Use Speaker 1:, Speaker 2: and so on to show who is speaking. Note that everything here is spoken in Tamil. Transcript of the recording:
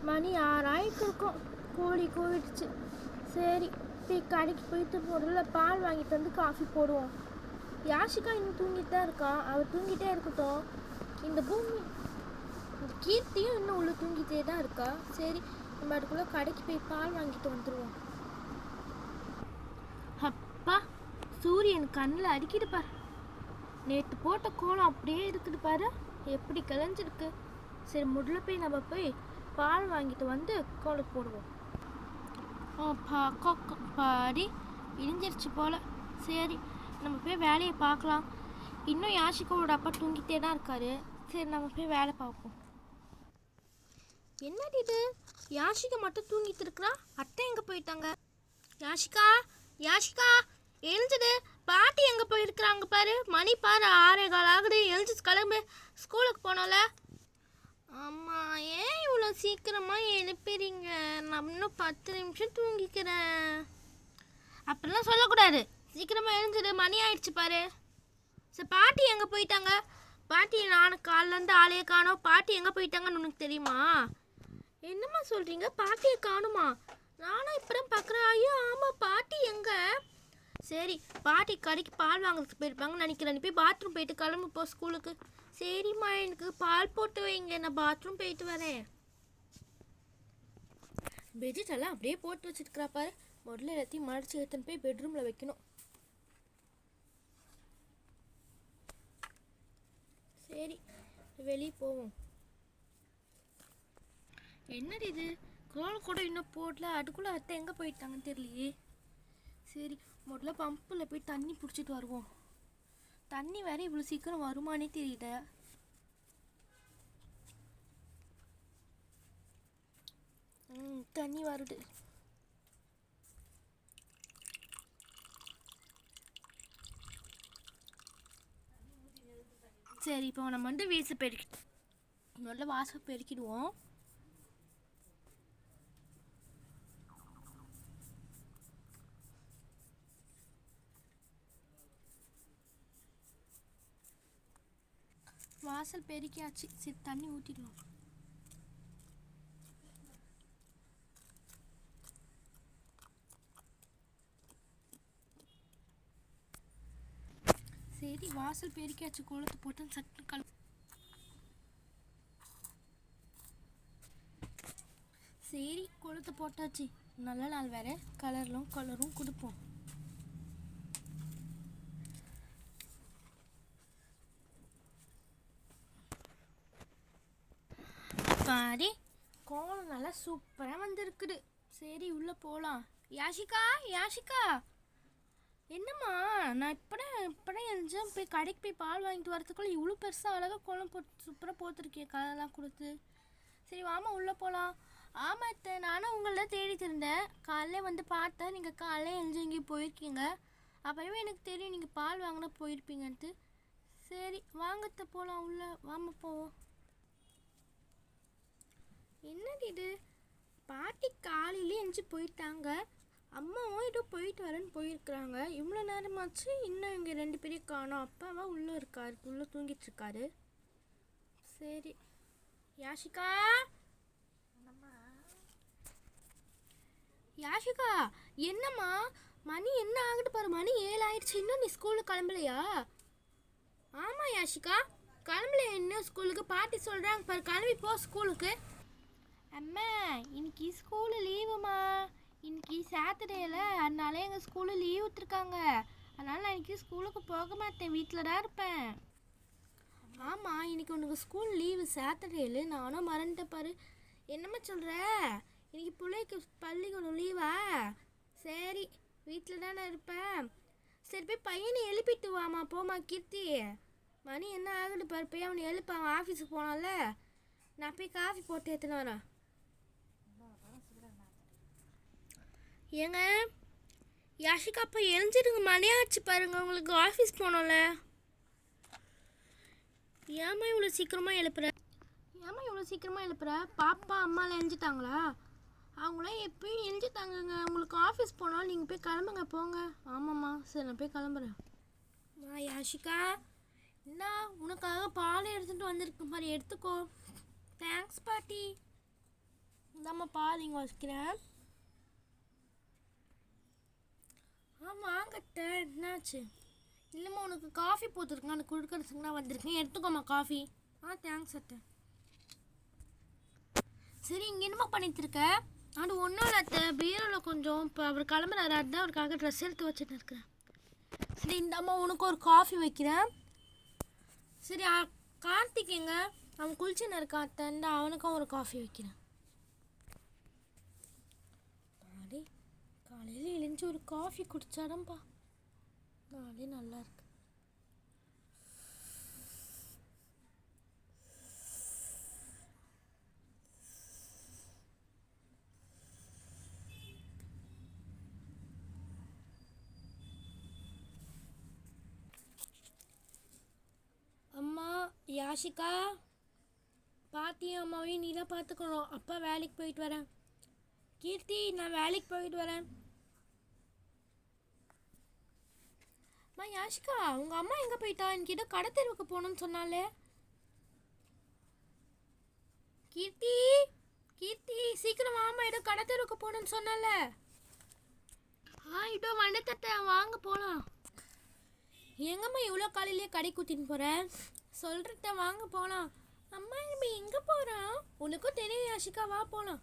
Speaker 1: மணி 6 இருக்கும். கோழி கூவிடுச்சு. சரி போய் கடைக்கு போயிட்டு முதல்ல பால் வாங்கிட்டு வந்து காஃபி போடுவோம். யாஷிகா இன்னும் தூங்கிட்டு தான் இருக்கான். அவள் தூங்கிட்டே இருக்கட்டும். இந்த கீர்த்தியும் இன்னும் உள்ள தூங்கிட்டே தான் இருக்கா. சரி நம்ம அதுக்குள்ளே கடைக்கு போய் பால் வாங்கிட்டு வந்துடுவோம். அப்பா சூரியன் கண்ணில் அடிக்கிட்டு பாரு. நேற்று போட்ட கோலம் அப்படியே இருக்குது பாரு, எப்படி கிளஞ்சிருக்கு. சரி முதல்ல போய் நம்ம போய் பால் வாங்கிட்டு வந்து கோலம் போடுவோம். பாடி இடிஞ்சிருச்சு போல். சரி நம்ம போய் வேலையை பார்க்கலாம். இன்னும் யாஷிகாவோட அப்பா தூங்கிட்டே தான் இருக்காரு. சரி நம்ம போய் வேலை பார்ப்போம். என்னது இது, யாஷிகா மட்டும் தூங்கிட்டு இருக்கிறா? அத்தை எங்கே போயிட்டாங்க? யாஷிகா யாஷிகா எழுந்துடு. பாட்டி எங்கே போயிருக்கிறாங்க பாரு. மணி பாரு 6:15 ஆகுது. எழுந்து கிளம்பு, ஸ்கூலுக்கு போனோம்ல. அம்மா ஏன் இவ்வளோ சீக்கிரமாக எழுப்பிறீங்க? நான் இன்னும் 10 நிமிஷம் தூங்கிக்கிறேன். அப்படிலாம் சொல்லக்கூடாது. சீக்கிரமாக எழுந்துடு, மணி ஆயிடுச்சு பாரு. சரி பாட்டி எங்கே போயிட்டாங்க? பாட்டி நான் காலிலேருந்து ஆளையே காணோம். பாட்டி எங்கே போயிட்டாங்கன்னு உனக்கு தெரியுமா? என்னம்மா சொல்கிறீங்க? பாட்டியை காணுமா? நானும் இப்போ தான் பார்க்குறேன். ஐயோ ஆமாம், பாட்டி எங்கே? சரி பாட்டி கடைக்கு பால் வாங்குறதுக்கு போயிருப்பாங்கன்னு நினைக்கிறேன். நீ போய் பாத்ரூம் போயிட்டு கிளம்பு போ ஸ்கூலுக்கு. சரிம்மா எனக்கு பால் போட்டு வைங்க, நான் பாத்ரூம் போயிட்டு வரேன். பெட்ஷீட்டெல்லாம் அப்படியே போட்டு வச்சுருக்கிறா பாரு. முதல்ல எல்லாத்தையும் மடிச்சு எடுத்துன்னு போய் பெட்ரூமில் வைக்கணும். சரி வெளியே போவோம். என்னது இது, கோலம் கூட இன்னும் போடல. அதுக்குள்ளே அத்தை எங்கே போயிட்டாங்கன்னு தெரியலையே. சரி முதல்ல பம்பில் போய் தண்ணி பிடிச்சிட்டு வருவோம். தண்ணி வேற இவ்வளோ சீக்கிரம் வருமானே தெரியல. தண்ணி வருது. சரி இப்போ நம்ம வந்து முதல்ல வாசல் பெருக்கிடுவோம். வாசல் பெருக்கியாச்சு. சரி தண்ணி ஊற்றிடலாம். சரி வாசல் பெருக்கியாச்சு. கோலத்தை போட்டு சட்டு சரி கோலத்தை போட்டாச்சு. நல்ல நாள் வேற, கலரும் கொடுப்போம். பாரு கோலம் நல்லா சூப்பராக வந்துருக்குது. சரி உள்ளே போகலாம். யாஷிகா என்னம்மா? நான் இப்போதான் எழுந்தேன். போய் கடைக்கு போய் பால் வாங்கிட்டு வரதுக்குள்ளே இவ்வளோ பெருசாக அழகாக கோலம் போட்டு சூப்பராக போட்டிருக்கேன், கலர்லாம் கொடுத்து. சரி வாமா உள்ளே போகலாம். ஆமாம் அத்தை, நானும் உங்களை தேடிட்டு இருந்தேன். காலையில் வந்து பார்த்தேன், நீங்கள் காலையில் எழுந்து எங்கேயும் போயிருக்கீங்க. அப்போவே எனக்கு தெரியும் நீங்கள் பால் வாங்கினா போயிருப்பீங்கன்ட்டு. சரி வாங்கத்தை போகலாம், உள்ளே வாமா போவோம். என்னது இது, பாட்டி காலையிலே எழுந்து போயிட்டாங்க. அம்மாவும் ஏதோ போயிட்டு வரேன்னு போயிருக்கிறாங்க. இவ்வளோ நேரமாச்சு, இன்னும் இங்கே 2 பேரையும் காணோம். அப்பாவா உள்ளே இருக்காரு, உள்ளே தூங்கிட்டு இருக்காரு. சரி யாஷிகா என்னம்மா மணி என்ன ஆகுது பாரு. மணி 7 ஆயிடுச்சு. இன்னும் நீ ஸ்கூலுக்கு கிளம்பலையா? ஆமாம் யாஷிகா கிளம்பலையா இன்னும் ஸ்கூலுக்கு? பாட்டி சொல்கிறாங்க பாரு, கிளம்பி போ ஸ்கூலுக்கு. அம்மா இன்னைக்கு ஸ்கூலு லீவுமா. இன்னைக்கு சாட்டர்டேல, அதனால எங்கள் ஸ்கூலில் லீவ் விட்டுருக்காங்க. அதனால் நான் இன்னைக்கு ஸ்கூலுக்கு போக மாட்டேன், வீட்டில் தான் இருப்பேன். ஆமாம் இன்னைக்கு உனக்கு ஸ்கூல் லீவு சாட்டர்டேல, நானும் மறந்துட்டேன் பாரு. என்னம்மா சொல்கிற? இன்னைக்கு பிள்ளைக்கு பள்ளிக்கூடம் லீவா? சரி வீட்டில் தானே இருப்பேன். சரி போய் பையனை எழுப்பிட்டு வாமா. போமா கீர்த்தி, மணி என்ன ஆகுது பாரு. போய் அவனை எழுப்ப, அவன் ஆஃபீஸுக்கு போனான்ல. நான் போய் காஃபி போட்டு எடுத்துன்னு வரேன். ஏங்க யாஷிகா அப்போ எழுஞ்சிடுங்க, மணியாச்சு பாருங்க. உங்களுக்கு ஆஃபீஸ் போனோம்ல. ஏம்மா இவ்வளோ சீக்கிரமாக எழுப்புற? பாப்பா அம்மாலாம் எழுஞ்சிட்டாங்களா? அவங்களாம் எப்பயும் எழுஞ்சிட்டாங்கங்க. உங்களுக்கு ஆஃபீஸ் போனால் நீங்கள் போய் கிளம்புங்க, போங்க. ஆமாம்மா சரி நான் போய் கிளம்புறேன். யாஷிகா என்ன உனக்காக பால் எடுத்துகிட்டு வந்திருக்கு பாரு, எடுத்துக்கோ. தேங்க்ஸ் பாட்டி. நம்ம பால் இங்கே வச்சுக்கிறேன். வாங்கட்ட என்னாச்சு? இல்லைம்மா உனக்கு காஃபி போட்டுருக்கேன், எனக்கு கொடுக்கறதுக்கு நான் வந்திருக்கேன், எடுத்துக்கோம்மா காஃபி. தேங்க்ஸ் அத்தை. சரி இங்கே என்னம்மா பண்ணிட்டு இருக்க? அது ஒன்றும் இல்லை அத்தை, பீரோவில் கொஞ்சம் இப்போ அவர் கிளம்புறாரு, அதுதான் அவருக்காக ட்ரெஸ் எடுத்து வச்சுட்டு இருக்கிறேன். சரி இந்த அம்மா உனக்கு ஒரு காஃபி வைக்கிறேன். சரி கார்த்திக் எங்க? அவன் குளிச்சுன்னு இருக்கான் அத்தை, இந்த அவனுக்கும் ஒரு காஃபி வைக்கிறேன். பாடி காலையில் எழுந்து ஒரு காஃபி குடிச்சாடம்பா, நாளே நல்லா இருக்கு. அம்மா யாஷிகா, பாட்டியும் அம்மாவையும் நீ தான் பார்த்துக்கணும். அப்பா வேலைக்கு போயிட்டு வரேன். கீர்த்தி நான் வேலைக்கு போயிட்டு வரேன். அம்மா யாஷிகா, உங்கள் அம்மா எங்கே போயிட்டா? என்கிட்ட கடை தெருவுக்கு போகணும்னு சொன்னாலே. கீர்த்தி கீர்த்தி சீக்கிரம் வாமா, ஏதோ கடை தெருவுக்கு போகணும்னு சொன்னால. இதோ வந்துட்டே, வாங்க போகலாம். எங்கம்மா இவ்வளோ காலையிலேயே கடை கூட்டின்னு போகிறேன்? சொல்கிறத வாங்க போகலாம். அம்மா நம்ம எங்கே போகிறோம்? உனக்கும் தெரியும் யாஷிகா, வா போகலாம்.